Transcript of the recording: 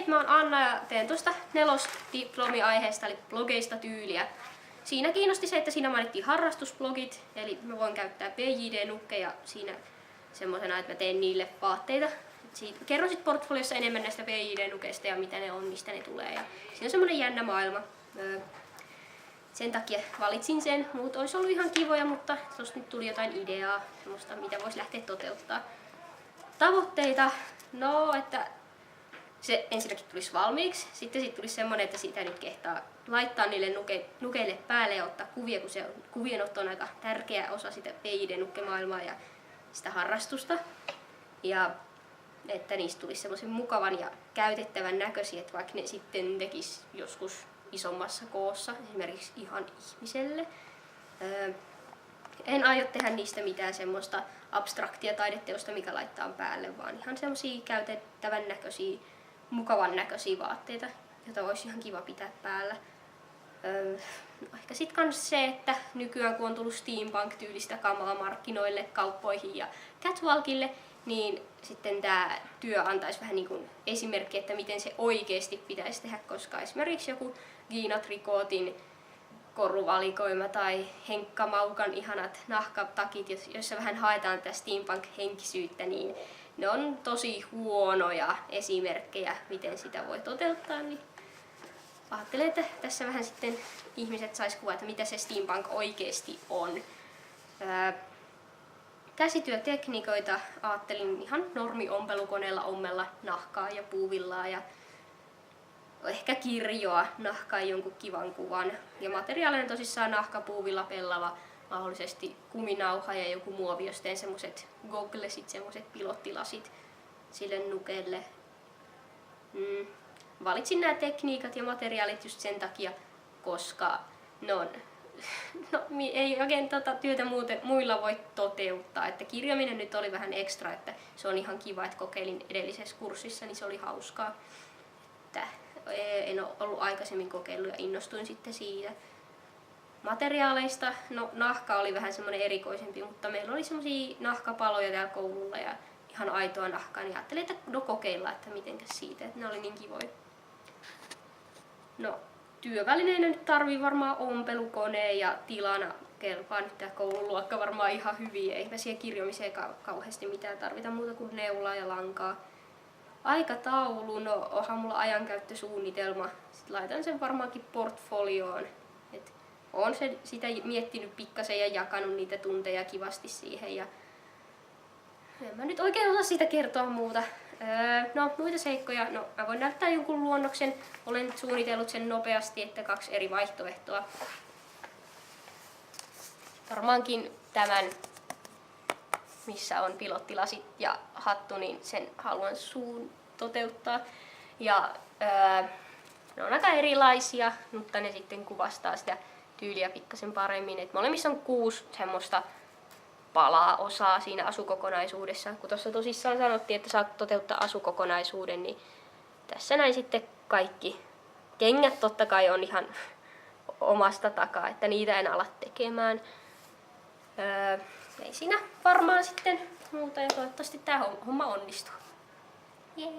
Hei, mä oon Anna ja teen tuosta nelosdiplomi-aiheesta eli blogeista tyyliä. Siinä kiinnosti se, että siinä mainittiin harrastusblogit, eli mä voin käyttää PJD-nukkeja siinä semmosena, että mä teen niille vaatteita. Kerron sit portfoliossa enemmän näistä PJD-nukeista ja mitä ne on, mistä ne tulee. Ja siinä on semmonen jännä maailma. Sen takia valitsin sen. Muut olisi ollut ihan kivoja, mutta tosta nyt tuli jotain ideaa, semmoista, mitä voisi lähteä toteuttaa. Tavoitteita, no että se ensinnäkin tulisi valmiiksi, sitten siitä tulisi semmoinen, että sitä nyt kehtaa laittaa niille nukeille päälle ja ottaa kuvia, kun se kuvienotto on aika tärkeä osa sitä PJD-nukkemaailmaa ja sitä harrastusta. Ja että niistä tulisi semmoisen mukavan ja käytettävän näköisiä, että vaikka ne sitten tekisi joskus isommassa koossa, esimerkiksi ihan ihmiselle. En aio tehdä niistä mitään semmoista abstraktia taideteosta, mikä laittaa päälle, vaan ihan semmosia käytettävän näköisiä, mukavan näköisiä vaatteita, joita olisi ihan kiva pitää päällä. Ehkä sit kans se, että nykyään kun on tullut steampunk-tyylistä kamaa markkinoille, kauppoihin ja catwalkille, niin sitten tää työ antaisi vähän niin kuin esimerkki, että miten se oikeesti pitäisi tehdä, koska esimerkiksi joku Gina Tricotin koruvalikoima tai Henkka Maukan ihanat nahkatakit, joissa vähän haetaan tätä steampunk-henkisyyttä, niin ne on tosi huonoja esimerkkejä, miten sitä voi toteuttaa. Niin ajattelen, että tässä vähän sitten ihmiset sais kuvaa, että mitä se steampunk oikeesti on. Käsityötekniikoita ajattelin ihan normi-ompelukoneella ommella nahkaa ja puuvillaa ja ehkä kirjoa nahkaan jonkun kivan kuvan. Ja materiaalinen tosissaan nahka, puuvilla, pellava, mahdollisesti kuminauha ja joku muovi, jos teen semmoset gogglesit, semmoset pilottilasit sille nukelle. Valitsin nämä tekniikat ja materiaalit just sen takia, koska ei oikein työtä muilla voi toteuttaa. Että kirjoaminen nyt oli vähän ekstra, että se on ihan kiva, että kokeilin edellisessä kurssissa, niin se oli hauskaa. Että en ole ollut aikaisemmin kokeillut ja innostuin sitten siitä. Materiaaleista, no nahka oli vähän semmoinen erikoisempi, mutta meillä oli semmosia nahkapaloja täällä koululla ja ihan aitoa nahkaa, niin ajattelin, että kokeillaan, että mitenkäs siitä, että ne oli niin kivoja. No, työvälineenä nyt tarvii varmaan ompelukoneen ja tilana kelpaa nyt tää koululuokka varmaan ihan hyvin. Eipä siihen kirjoamiseen kauheasti mitään tarvita muuta kuin neulaa ja lankaa. Aikataulu, no onhan mulla ajankäyttösuunnitelma. Sitten laitan sen varmaankin portfolioon. Oon sitä miettinyt pikkasen ja jakanut niitä tunteja kivasti siihen. Ja en mä nyt oikein osaa siitä kertoa muuta. No, muita seikkoja. No, mä voin näyttää jonkun luonnoksen. Olen suunnitellut sen nopeasti, että 2 eri vaihtoehtoa. Varmaankin tämän, missä on pilottilasit ja hattu, niin sen haluan toteuttaa. Ja ne on aika erilaisia, mutta ne sitten kuvastaa sitä tyyliä pikkasen paremmin. Et molemmissa on 6 semmoista palaa-osaa siinä asukokonaisuudessa. Kun tuossa tosissaan sanottiin, että saat toteuttaa asukokonaisuuden, niin tässä näin sitten kaikki. Kengät totta kai on ihan omasta takaa, että niitä en ala tekemään. Ei siinä varmaan sitten muuta ja toivottavasti tää homma onnistuu. Jee!